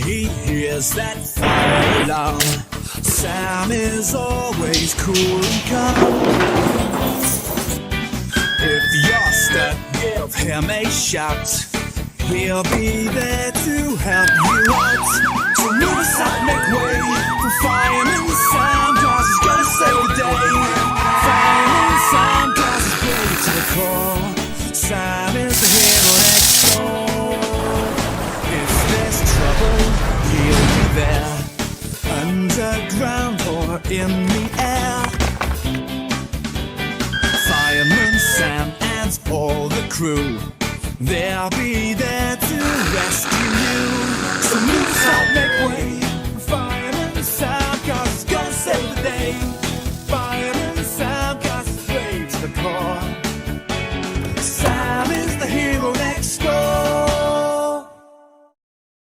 he hears that fire alarm, Sam is always cool and calm. If you're stuck, give him a shout. He'll be there to help you out. So move aside, make way for Fireman Sam, 'cause he's gonna save the day. Fireman Sam does his way to the core. Sam is the hero next door. If there's trouble, he'll be there, underground or in the air. Fireman Sam and all the crew, they'll be